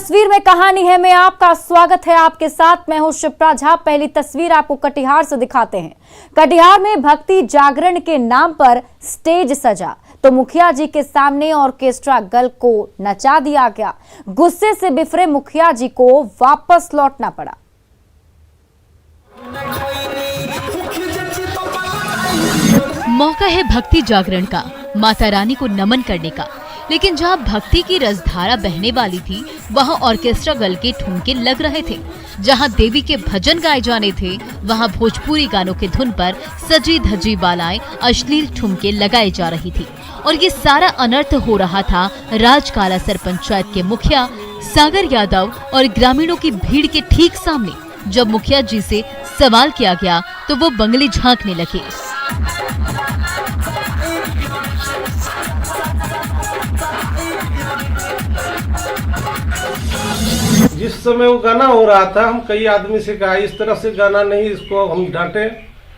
तस्वीर में कहानी है में आपका स्वागत है। आपके साथ मैं हूं शिप्रा झा। पहली तस्वीर आपको कटिहार से दिखाते हैं। कटिहार में भक्ति जागरण के नाम पर स्टेज सजा तो मुखिया जी के सामने ऑर्केस्ट्रा गर्ल को नचा दिया गया। गुस्से से बिफरे मुखिया जी को वापस लौटना पड़ा। मौका है भक्ति जागरण का, माता रानी को नमन करने का। लेकिन जहां भक्ति की रसधारा बहने वाली थी, वहां ऑर्केस्ट्रा गर्ल के ठुमके लग रहे थे। जहां देवी के भजन गाए जाने थे, वहां भोजपुरी गानों के धुन पर सजी धजी बालाएं अश्लील ठुमके लगाई जा रही थी। और ये सारा अनर्थ हो रहा था राजकालासर पंचायत के मुखिया सागर यादव और ग्रामीणों की भीड़ के ठीक सामने। जब मुखिया जी से सवाल किया गया तो वो बंगले झांकने लगे। जिस समय वो गाना हो रहा था, हम कई आदमी से कहा इस तरह से गाना नहीं, इसको हम डांटे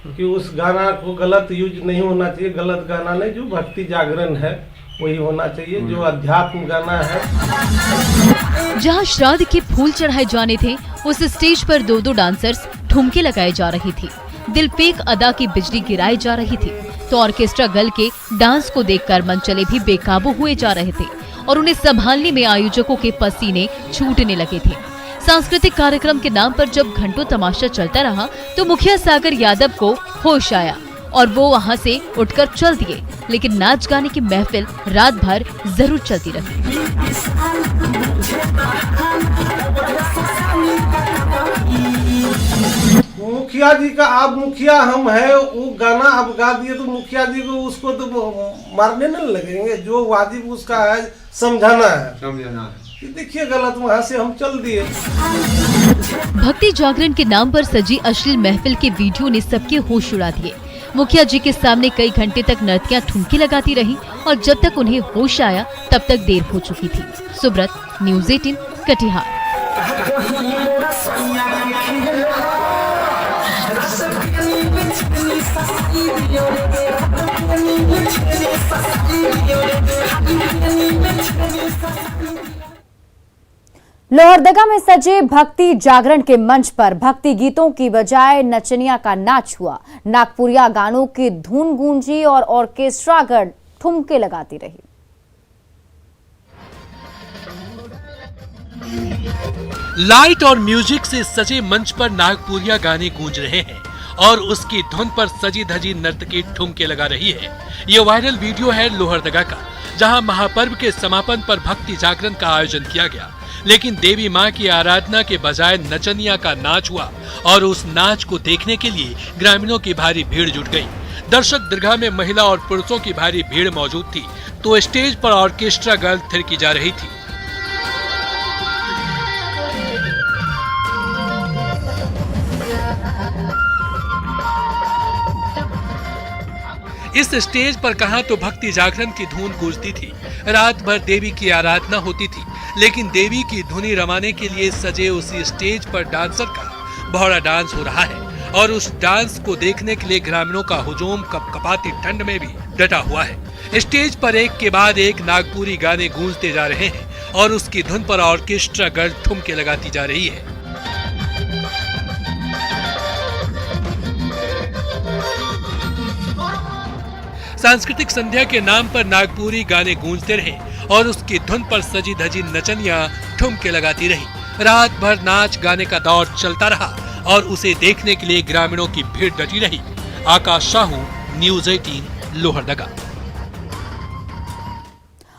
कि उस गाना को गलत यूज नहीं होना चाहिए। गलत गाना नहीं, जो भक्ति जागरण है वही होना चाहिए, जो अध्यात्म गाना है। जहां श्राद्ध के फूल चढ़ाए जाने थे, उस स्टेज पर दो डांसर्स ठुमके लगाए जा रही थी। दिलपेक अदा की बिजली गिराई जा रही थी तो ऑर्केस्ट्रा गर्ल के डांस को देखकर मनचले भी बेकाबू हुए जा रहे थे और उन्हें संभालने में आयोजकों के पसीने छूटने लगे थे। सांस्कृतिक कार्यक्रम के नाम पर जब घंटों तमाशा चलता रहा तो मुखिया सागर यादव को होश आया और वो वहां से उठकर चल दिए। लेकिन नाच गाने की महफिल रात भर जरूर चलती रही। मुखिया जी का आप मुखिया हम है, वो गाना आप गा दिए तो मुखिया जी को उसको तो मारने नहीं लगेंगे। जो वाजिब उसका है समझाना है। देखिए गलत, वहाँ से हम चल दिए। भक्ति जागरण के नाम पर सजी अश्लील महफिल के वीडियो ने सबके होश उड़ा दिए। मुखिया जी के सामने कई घंटे तक नर्तकियां ठुमके लगाती रही और जब तक उन्हें होश आया तब तक देर हो चुकी थी। सुब्रत, न्यूज़ 18, कटिहार। लोहरदगा में सजे भक्ति जागरण के मंच पर भक्ति गीतों की बजाय नचनिया का नाच हुआ। नागपुरिया गानों की धुन गूंजी और ऑर्केस्ट्रा गर्ल ठुमके लगाती रही। लाइट और म्यूजिक से सजे मंच पर नागपुरिया गाने गूंज रहे हैं और उसकी धुन पर सजी धजी नर्तकी ठुमके लगा रही है। ये वायरल वीडियो है लोहरदगा का, जहां महापर्व के समापन पर भक्ति जागरण का आयोजन किया गया। लेकिन देवी मां की आराधना के बजाय नचनिया का नाच हुआ और उस नाच को देखने के लिए ग्रामीणों की भारी भीड़ जुट गई। दर्शक दीर्घा में महिला और पुरुषों की भारी भीड़ मौजूद थी तो स्टेज पर ऑर्केस्ट्रा गर्ल थिरकी जा रही थी। इस स्टेज पर कहां तो भक्ति जागरण की धुन गूंजती थी, रात भर देवी की आराधना होती थी। लेकिन देवी की धुनी रमाने के लिए सजे उसी स्टेज पर डांसर का भौरा डांस हो रहा है और उस डांस को देखने के लिए ग्रामीणों का हुजूम कपकपाती ठंड में भी डटा हुआ है। स्टेज पर एक के बाद एक नागपुरी गाने गूंजते जा रहे हैं और उसकी धुन पर ऑर्केस्ट्रा गर्ल ठुमके लगाती जा रही है। सांस्कृतिक संध्या के नाम पर नागपुरी गाने गूंजते रहे और उसकी धुन पर सजी धजी नचनिया ठुमके लगाती रही। रात भर नाच गाने का दौर चलता रहा और उसे देखने के लिए ग्रामीणों की भीड़ डटी रही। आकाश साहू, न्यूज़ 18, लोहरदगा।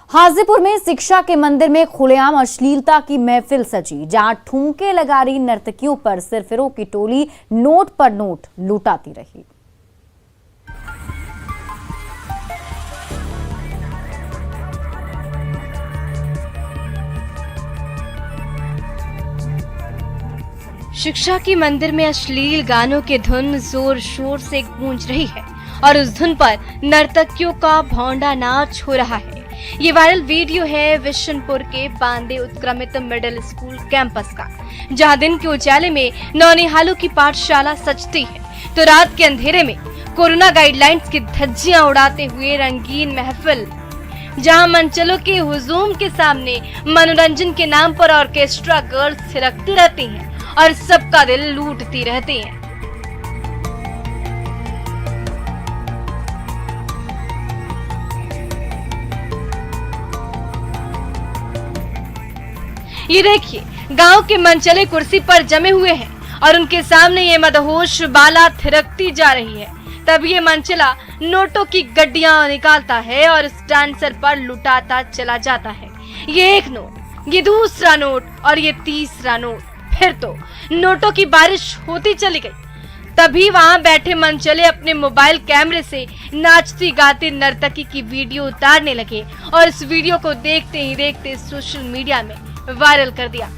हाजीपुर में शिक्षा के मंदिर में खुलेआम अश्लीलता की महफिल सजी, जहां ठुमके लगा रही नर्तकियों पर सिरफिरों की टोली नोट पर नोट लुटाती रही। शिक्षा की मंदिर में अश्लील गानों की धुन जोर शोर से गूंज रही है और उस धुन पर नर्तकियों का भौंडा नाच हो रहा है। ये वायरल वीडियो है विशनपुर के बांदे उत्क्रमित मिडिल स्कूल कैंपस का, जहां दिन के उजाले में नौनिहालों की पाठशाला सजती है तो रात के अंधेरे में कोरोना गाइडलाइंस की धज्जियां उड़ाते हुए रंगीन महफिल जहां मंचलों के हुजूम के सामने मनोरंजन के नाम पर ऑर्केस्ट्रा गर्ल्स थिरकती रहती हैं और सबका दिल लूटती रहती हैं। ये देखिए, गांव के मनचले कुर्सी पर जमे हुए हैं और उनके सामने ये मदहोश बाला थिरकती जा रही है। तब ये मनचला नोटों की गड्डियां निकालता है और उस डांसर पर लुटाता चला जाता है। ये एक नोट, ये दूसरा नोट और ये तीसरा नोट, फिर तो नोटों की बारिश होती चली गई। तभी वहां बैठे मनचले अपने मोबाइल कैमरे से नाचती गाती नर्तकी की वीडियो उतारने लगे और इस वीडियो को देखते ही देखते सोशल मीडिया में वायरल कर दिया।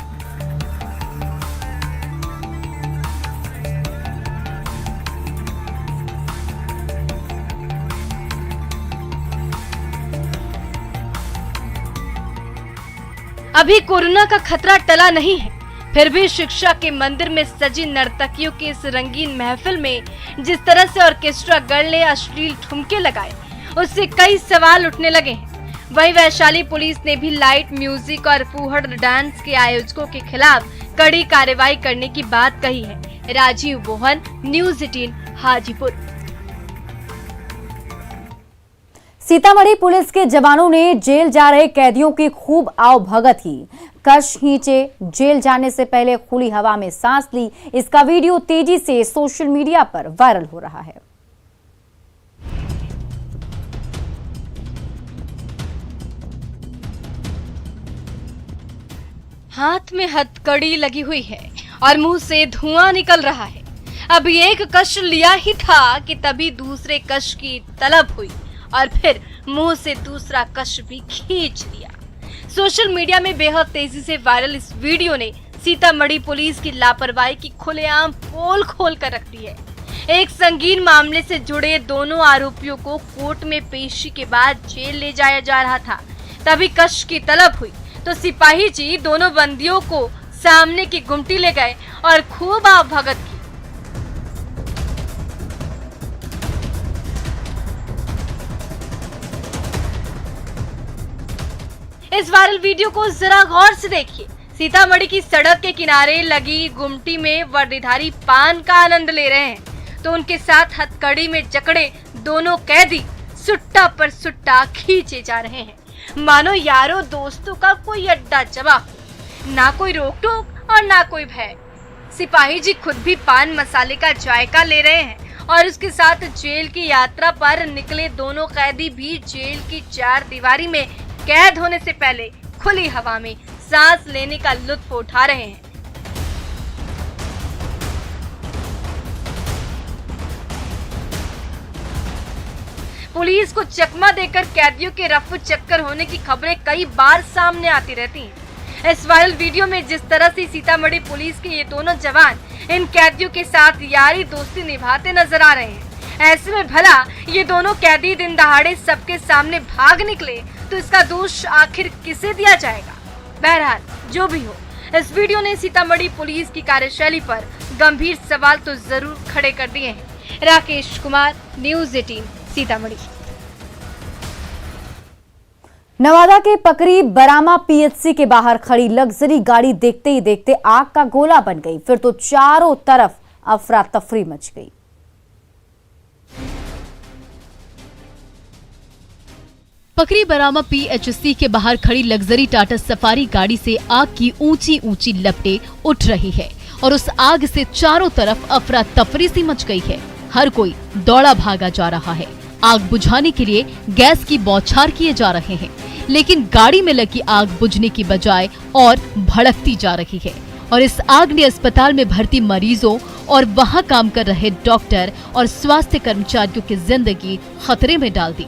अभी कोरोना का खतरा टला नहीं है, फिर भी शिक्षा के मंदिर में सजी नर्तकियों की इस रंगीन महफिल में जिस तरह से ऑर्केस्ट्रा गर्ल ने अश्लील ठुमके लगाए, उससे कई सवाल उठने लगे हैं। वहीं वैशाली पुलिस ने भी लाइट म्यूजिक और फूहड़ डांस के आयोजकों के खिलाफ कड़ी कार्रवाई करने की बात कही है। राजीव मोहन, न्यूज़ 18 हाजीपुर। सीतामढ़ी पुलिस के जवानों ने जेल जा रहे कैदियों की खूब आवभगत की। कश खींचे, जेल जाने से पहले खुली हवा में सांस ली। इसका वीडियो तेजी से सोशल मीडिया पर वायरल हो रहा है। हाथ में हथकड़ी लगी हुई है और मुंह से धुआं निकल रहा है। अभी एक कश लिया ही था कि तभी दूसरे कश की तलब हुई और फिर मुंह से दूसरा कश भी खींच लिया। सोशल मीडिया में बेहद तेजी से वायरल इस वीडियो ने सीतामढ़ी पुलिस की लापरवाही की खुलेआम पोल खोल कर रख दी है। एक संगीन मामले से जुड़े दोनों आरोपियों को कोर्ट में पेशी के बाद जेल ले जाया जा रहा था। तभी कश की तलब हुई तो सिपाही जी दोनों बंदियों को सामने की गुमटी ले गए और खूब आवभगत की। इस वायरल वीडियो को जरा गौर से देखिए। सीतामढ़ी की सड़क के किनारे लगी गुमटी में वर्दीधारी पान का आनंद ले रहे हैं तो उनके साथ हथकड़ी में जकड़े दोनों कैदी सुट्टा पर सुट्टा खींचे जा रहे हैं। मानो यारों दोस्तों का कोई अड्डा जमा हो, ना कोई रोक टोक और ना कोई भय। सिपाही जी खुद भी पान मसाले का जायका ले रहे हैं और उसके साथ जेल की यात्रा पर निकले दोनों कैदी भी जेल की चार दीवारी में कैद होने से पहले खुली हवा में सांस लेने का लुत्फ उठा रहे हैं। पुलिस को चकमा देकर कैदियों के रफू चक्कर होने की खबरें कई बार सामने आती रहती हैं। इस वायरल वीडियो में जिस तरह से सीतामढ़ी पुलिस के ये दोनों जवान इन कैदियों के साथ यारी दोस्ती निभाते नजर आ रहे हैं, ऐसे में भला ये दोनों कैदी दिन दहाड़े सबके सामने भाग निकले तो इसका दोष आखिर किसे दिया जाएगा। बहरहाल जो भी हो, इस वीडियो ने सीतामढ़ी पुलिस की कार्यशैली पर गंभीर सवाल तो जरूर खड़े कर दिए हैं। राकेश कुमार, न्यूज़ 18 सीतामढ़ी। नवादा के पकरी बरामा पीएचसी के बाहर खड़ी लग्जरी गाड़ी देखते ही देखते आग का गोला बन गई, फिर तो चारों तरफ अफरा तफरी मच गई। पकरी बरामा पीएचसी के बाहर खड़ी लग्जरी टाटा सफारी गाड़ी से आग की ऊंची ऊंची लपटें उठ रही है और उस आग से चारों तरफ अफरा तफरी सी मच गई है। हर कोई दौड़ा भागा जा रहा है। आग बुझाने के लिए गैस की बौछार किए जा रहे हैं, लेकिन गाड़ी में लगी आग बुझने की बजाय और भड़कती जा रही है और इस आग ने अस्पताल में भर्ती मरीजों और वहां काम कर रहे डॉक्टर और स्वास्थ्य कर्मचारियों की जिंदगी खतरे में डाल दी।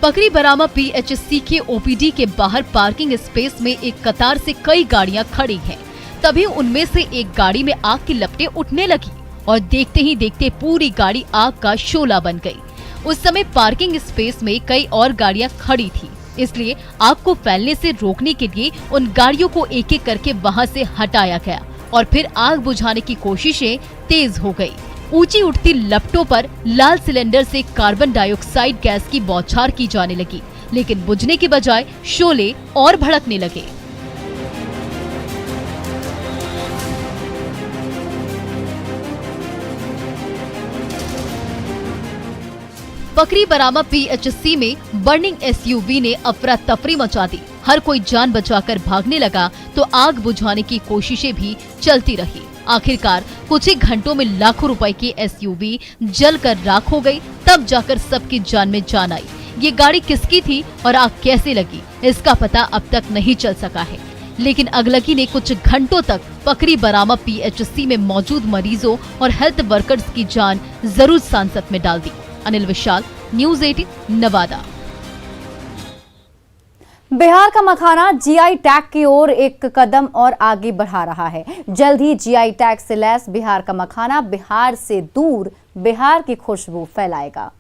पकरी बरामा पीएचसी के ओपीडी के बाहर पार्किंग स्पेस में एक कतार से कई गाड़ियां खड़ी हैं। तभी उनमें से एक गाड़ी में आग की लपटें उठने लगी और देखते ही देखते पूरी गाड़ी आग का शोला बन गई। उस समय पार्किंग स्पेस में कई और गाड़ियां खड़ी थी, इसलिए आग को फैलने से रोकने के लिए उन गाड़ियों को एक एक करके वहां से हटाया गया। और फिर आग बुझाने की कोशिशें तेज हो गई। ऊंची उठती लपटों पर लाल सिलेंडर से कार्बन डाइऑक्साइड गैस की बौछार की जाने लगी, लेकिन बुझने की बजाय शोले और भड़कने लगे। पकरी बरामा PHC में बर्निंग SUV ने अफरा तफरी मचा दी। हर कोई जान बचाकर भागने लगा तो आग बुझाने की कोशिशें भी चलती रही। आखिरकार कुछ ही घंटों में लाखों रुपए की SUV जलकर राख हो गई। तब जाकर सबकी जान में जान आई। ये गाड़ी किसकी थी और आग कैसे लगी, इसका पता अब तक नहीं चल सका है। लेकिन अगलगी ने कुछ घंटों तक पकरी बरामा PHC में मौजूद मरीजों और हेल्थ वर्कर्स की जान जरूर सांसत में डाल दी। अनिल विशाल, न्यूज़ 18, नवादा। बिहार का मखाना GI टैग की ओर एक कदम और आगे बढ़ा रहा है। जल्द ही GI टैग से लैस बिहार का मखाना बिहार से दूर बिहार की खुशबू फैलाएगा।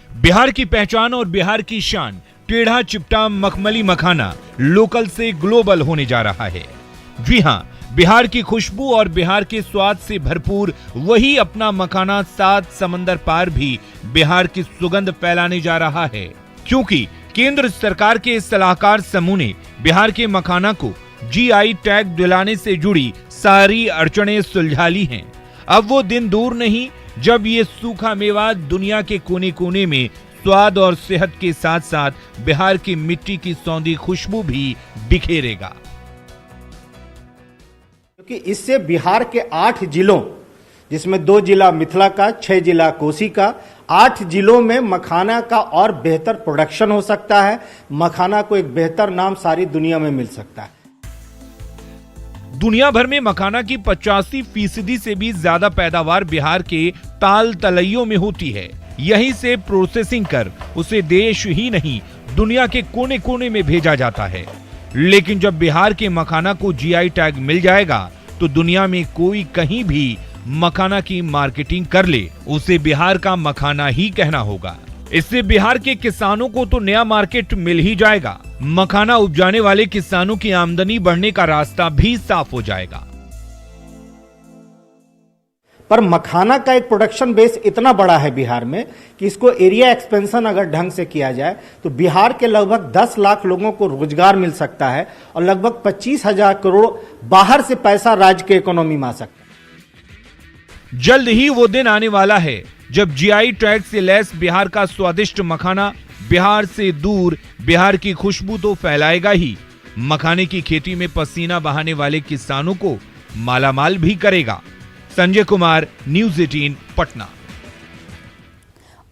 बिहार की पहचान और बिहार की शान टेढ़ा चिपटा मखमली मखाना लोकल से ग्लोबल होने जा रहा है। जी हां, बिहार की खुशबू और बिहार के स्वाद से भरपूर वही अपना मखाना 7 समंदर पार भी बिहार की सुगंध फैलाने जा रहा है। क्योंकि केंद्र सरकार के सलाहकार समूह ने बिहार के मखाना को GI टैग दिलाने से जुड़ी सारी अड़चनें सुलझा ली हैं। अब वो दिन दूर नहीं जब ये सूखा मेवा दुनिया के कोने कोने में स्वाद और सेहत के साथ साथ बिहार की मिट्टी की सौंधी खुशबू भी बिखेरेगा। क्योंकि इससे बिहार के 8 जिलों, जिसमें 2 जिला मिथिला का, 6 जिला कोसी का, 8 जिलों में मखाना का और बेहतर प्रोडक्शन हो सकता है। मखाना को एक बेहतर नाम सारी दुनिया में मिल सकता है। दुनिया भर में मखाना की 85% से भी ज्यादा पैदावार बिहार के ताल तलैयों में होती है। यहीं से प्रोसेसिंग कर उसे देश ही नहीं दुनिया के कोने कोने में भेजा जाता है। लेकिन जब बिहार के मखाना को GI टैग मिल जाएगा तो दुनिया में कोई कहीं भी मखाना की मार्केटिंग कर ले, उसे बिहार का मखाना ही कहना होगा। इससे बिहार के किसानों को तो नया मार्केट मिल ही जाएगा। मखाना उपजाने वाले किसानों की आमदनी बढ़ने का रास्ता भी साफ हो जाएगा। पर मखाना का एक प्रोडक्शन बेस इतना बड़ा है बिहार में कि इसको एरिया एक्सपेंशन अगर ढंग से किया जाए तो बिहार के लगभग 10 लाख लोगों को रोजगार मिल सकता है और लगभग 25,000 करोड़ बाहर से पैसा राज्य के इकोनॉमी में आ सकता है। जल्द ही वो दिन आने वाला है जब GI टैग से लैस बिहार का स्वादिष्ट मखाना बिहार से दूर बिहार की खुशबू तो फैलाएगा ही, मखाने की खेती में पसीना बहाने वाले किसानों को मालामाल भी करेगा। संजय कुमार, न्यूज़ 18, पटना।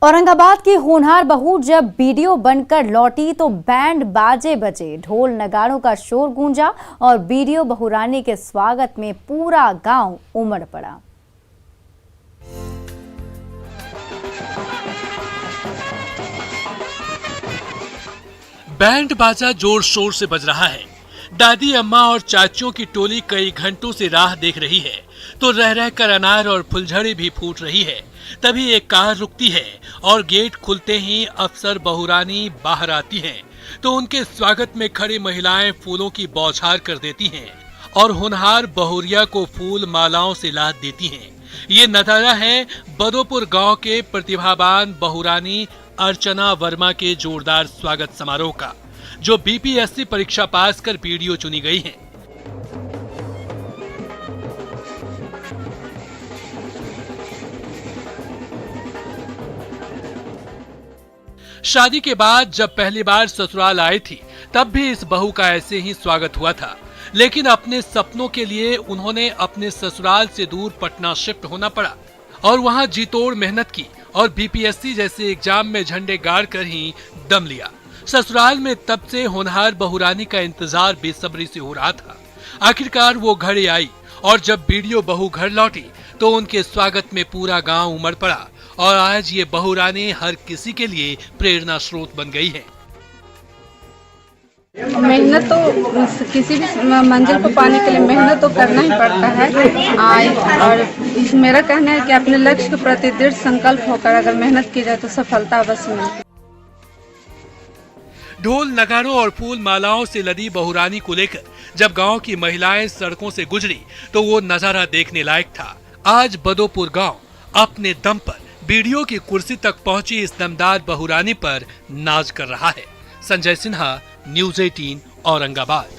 औरंगाबाद की होनहार बहू जब वीडियो बनकर लौटी तो बैंड बाजे बजे, ढोल नगाड़ों का शोर गूंजा और वीडियो बहुरानी के स्वागत में पूरा गांव उमड़ पड़ा। बैंड बाजा जोर शोर से बज रहा है। दादी, अम्मा और चाचियों की टोली कई घंटों से राह देख रही है तो रह रह कर अनार और फुलझड़ी भी फूट रही है। तभी एक कार रुकती है और गेट खुलते ही अफसर बहुरानी बाहर आती हैं तो उनके स्वागत में खड़ी महिलाएं फूलों की बौछार कर देती हैं और होनहार बहुरिया को फूल मालाओं से लाद देती हैं। ये नजारा है बदोपुर गांव के प्रतिभावान बहुरानी अर्चना वर्मा के जोरदार स्वागत समारोह का, जो BPSC परीक्षा पास कर PDO चुनी गई हैं। शादी के बाद जब पहली बार ससुराल आई थी तब भी इस बहू का ऐसे ही स्वागत हुआ था, लेकिन अपने सपनों के लिए उन्होंने अपने ससुराल से दूर पटना शिफ्ट होना पड़ा और वहां जी तोड़ मेहनत की और BPSC जैसे एग्जाम में झंडे गाड़ कर ही दम लिया। ससुराल में तब से होनहार बहुरानी का इंतजार बेसब्री से हो रहा था। आखिरकार वो घड़ी आई और जब वीडियो बहू घर लौटी तो उनके स्वागत में पूरा गांव उमड़ पड़ा और आज ये बहुरानी हर किसी के लिए प्रेरणा स्रोत बन गई है। मेहनत तो किसी भी मंजिल को पाने के लिए मेहनत तो करना ही पड़ता है और मेरा कहना है कि अपने लक्ष्य के प्रति दृढ़ संकल्प होकर अगर मेहनत की जाए तो सफलता अवश्य मिलती है। ढोल नगारों और फूल मालाओं से लदी बहुरानी को लेकर जब गांव की महिलाएं सड़कों से गुजरी तो वो नजारा देखने लायक था। आज बदोपुर गांव अपने दम पर बीडीओ की कुर्सी तक पहुंची इस दमदार बहुरानी पर नाज कर रहा है। संजय सिन्हा, न्यूज़ 18 औरंगाबाद।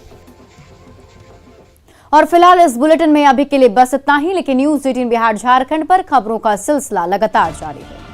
और फिलहाल इस बुलेटिन में अभी के लिए बस इतना ही, लेकिन न्यूज़ 18 बिहार झारखंड पर खबरों का सिलसिला लगातार जारी है।